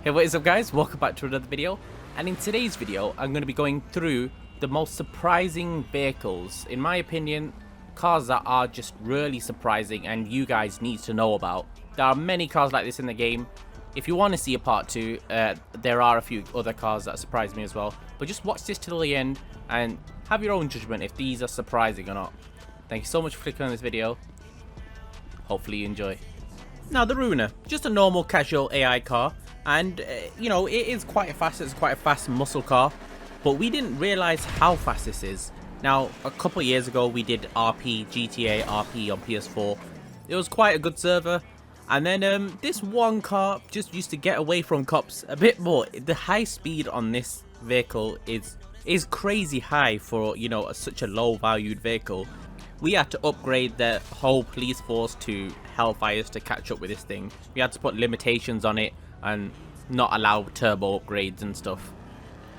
Hey, what is up guys, welcome back to another video, and in today's video I'm going to be going through the most surprising vehicles, in my opinion, cars that are just really surprising and you guys need to know about. There are many cars like this in the game. If you want to see a part 2, there are a few other cars that surprise me as well, but just watch this till the end and have your own judgment if these are surprising or not. Thank you so much for clicking on this video, hopefully you enjoy. Now the Ruiner, just a normal casual AI car. And, you know, it is quite fast. It's quite a fast muscle car. But we didn't realize how fast this is. Now, a couple of years ago, we did GTA RP on PS4. It was quite a good server. And then this one car just used to get away from cops a bit more. The high speed on this vehicle is crazy high for, you know, such a low valued vehicle. We had to upgrade the whole police force to Hellfires to catch up with this thing. We had to put limitations on it and not allow turbo upgrades and stuff.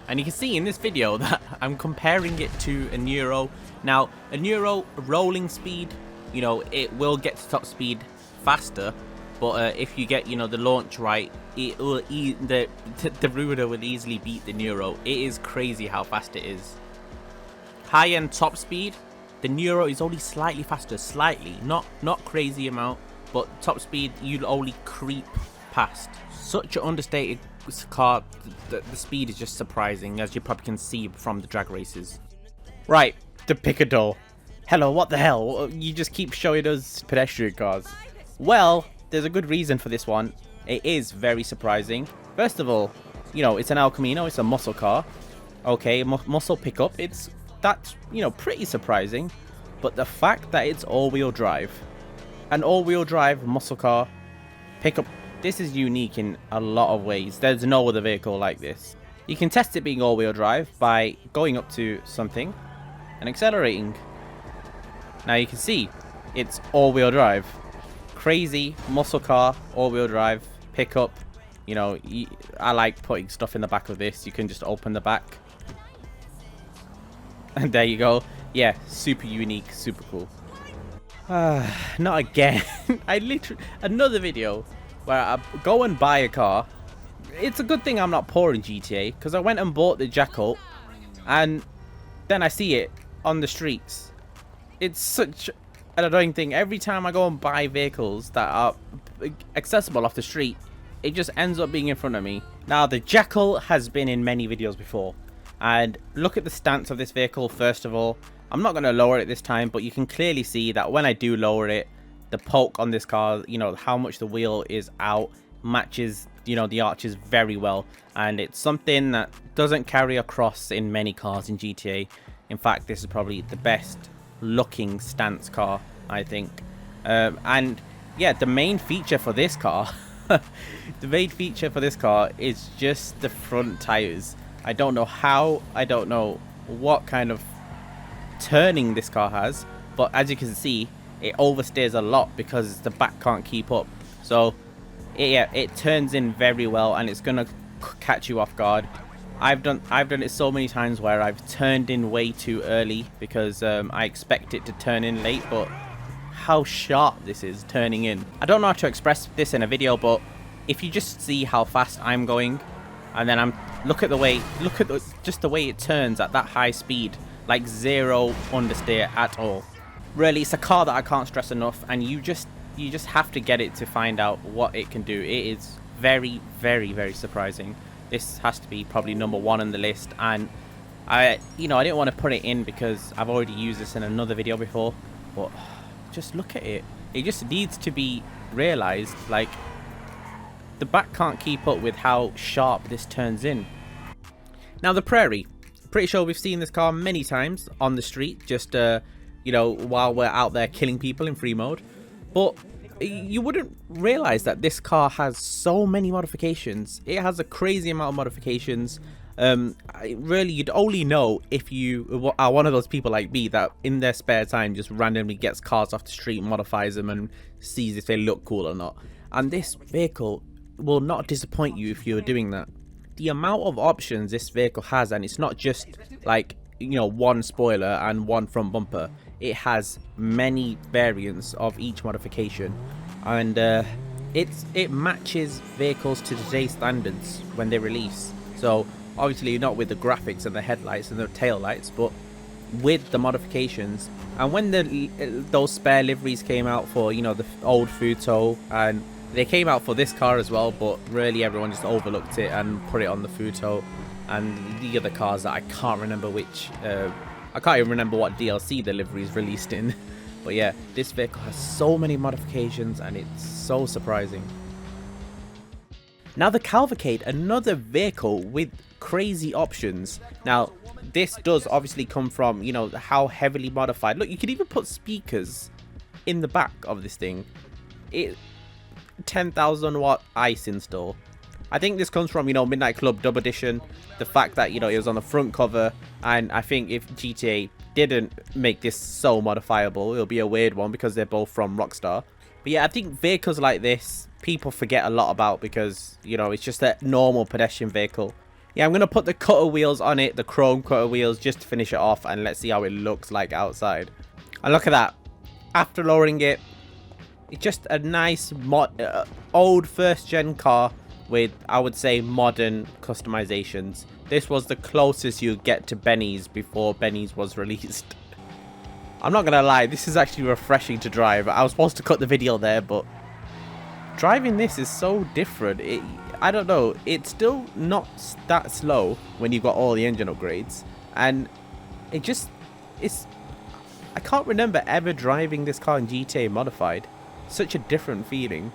And you can see in this video that I'm comparing it to a Neuro. Now, a Neuro rolling speed, you know, it will get to top speed faster, but if you get, you know, the launch right, it will the Ruiner will easily beat the Neuro. It is crazy how fast it is. High-end top speed, the Neuro is only slightly faster, slightly, not crazy amount, but top speed you'll only creep past. Such an understated car, the speed is just surprising, as you probably can see from the drag races. Right, the Picador. Hello, what the hell? You just keep showing us pedestrian cars. Well, there's a good reason for this one. It is very surprising. First of all, you know, it's an El Camino, it's a muscle car. Okay, muscle pickup, that's, you know, pretty surprising. But the fact that it's all-wheel drive, an all-wheel drive muscle car pickup, this is unique in a lot of ways. There's no other vehicle like this. You can test it being all-wheel drive by going up to something and accelerating. Now you can see it's all-wheel drive. Crazy muscle car, all-wheel drive, pickup. You know, I like putting stuff in the back of this. You can just open the back. And there you go. Yeah, super unique, super cool. Not again. I literally... Another video where I go and buy a car. It's a good thing I'm not poor in GTA, because I went and bought the Jackal and then I see it on the streets. It's such an annoying thing. Every time I go and buy vehicles that are accessible off the street, it just ends up being in front of me. Now the Jackal has been in many videos before, and look at the stance of this vehicle. First of all, I'm not going to lower it this time, but you can clearly see that when I do lower it, the poke on this car, you know, how much the wheel is out, matches, you know, the arches very well. And it's something that doesn't carry across in many cars in GTA. In fact, this is probably the best looking stance car, I think. And yeah, the main feature for this car, the main feature for this car is just the front tires. I don't know how, I don't know what kind of turning this car has, but as you can see, it oversteers a lot because the back can't keep up. So yeah, it turns in very well and it's gonna catch you off guard. I've done it so many times where I've turned in way too early because I expect it to turn in late, but how sharp this is turning in. I don't know how to express this in a video, but if you just see how fast I'm going, and then look at the way it turns at that high speed, like zero understeer at all. Really, it's a car that I can't stress enough, and you just have to get it to find out what it can do. It is very, very, very surprising. This has to be probably number 1 on the list, and I didn't want to put it in because I've already used this in another video before, but just look at it. It just needs to be realized. Like, the back can't keep up with how sharp this turns in. Now the Prairie, pretty sure we've seen this car many times on the street, just you know, while we're out there killing people in free mode. But you wouldn't realize that this car has so many modifications. It has a crazy amount of modifications. Really, you'd only know if you are one of those people like me that in their spare time just randomly gets cars off the street, modifies them, and sees if they look cool or not. And this vehicle will not disappoint you if you're doing that. The amount of options this vehicle has, and it's not just like, you know, one spoiler and one front bumper. It has many variants of each modification, and it matches vehicles to today's standards when they release. So obviously not with the graphics and the headlights and the tail lights, but with the modifications. And when those spare liveries came out for, you know, the old Futo, and they came out for this car as well, but really everyone just overlooked it and put it on the Futo and the other cars that I can't remember which. I can't even remember what DLC the liveries released in. But yeah, this vehicle has so many modifications and it's so surprising. Now the Cavalcade, another vehicle with crazy options. Now this does obviously come from, you know, how heavily modified. Look, you can even put speakers in the back of this thing. 10,000 watt ICE install. I think this comes from, you know, Midnight Club Dub Edition. The fact that, you know, it was on the front cover. And I think if GTA didn't make this so modifiable, it'll be a weird one because they're both from Rockstar. But yeah, I think vehicles like this, people forget a lot about because, you know, it's just a normal pedestrian vehicle. Yeah, I'm going to put the cutter wheels on it, the chrome cutter wheels, just to finish it off. And let's see how it looks like outside. And look at that. After lowering it, it's just a nice old first gen car with, I would say, modern customizations. This was the closest you'd get to Benny's before Benny's was released. I'm not gonna lie, this is actually refreshing to drive. I was supposed to cut the video there, but driving this is so different. I don't know, it's still not that slow when you've got all the engine upgrades, and I can't remember ever driving this car in GTA Modified. Such a different feeling.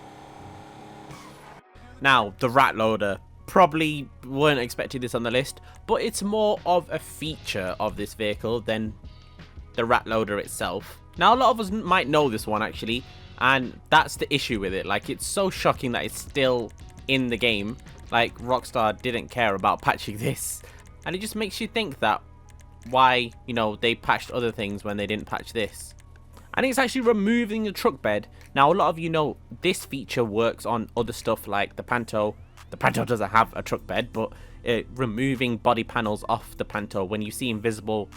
Now, the rat loader. Probably weren't expecting this on the list, but it's more of a feature of this vehicle than the rat loader itself. Now, a lot of us might know this one actually, and that's the issue with it. Like, it's so shocking that it's still in the game. Like, Rockstar didn't care about patching this, and it just makes you think that why, you know, they patched other things when they didn't patch this. And it's actually removing the truck bed. Now, a lot of you know this feature works on other stuff like the Panto. The Panto doesn't have a truck bed, but removing body panels off the Panto. When you see invisible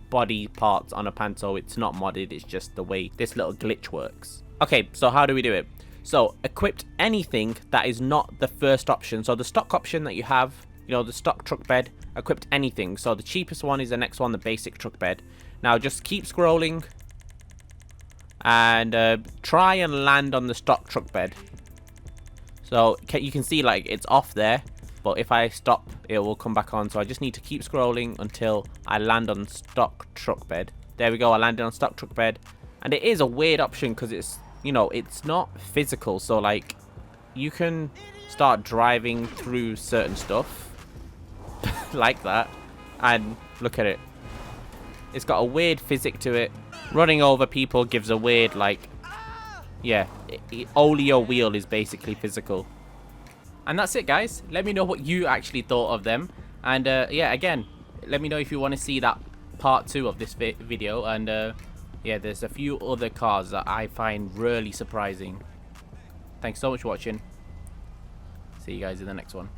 body parts on a Panto, it's not modded, it's just the way this little glitch works. Okay, so how do we do it? So, equipped anything that is not the first option. So, the stock option that you have, you know, the stock truck bed, equipped anything. So, the cheapest one is the next one, the basic truck bed. Now, just keep scrolling and try and land on the stock truck bed. So you can see like it's off there, but if I stop it will come back on. So I just need to keep scrolling until I land on stock truck bed. There we go, I landed on stock truck bed. And it is a weird option because it's, you know, it's not physical. So like you can start driving through certain stuff like that, and look at it, it's got a weird physics to it. Running over people gives a weird, like, yeah, only your wheel is basically physical. And that's it, guys. Let me know what you actually thought of them. And yeah, again, let me know if you want to see that part 2 of this video. And yeah, there's a few other cars that I find really surprising. Thanks so much for watching. See you guys in the next one.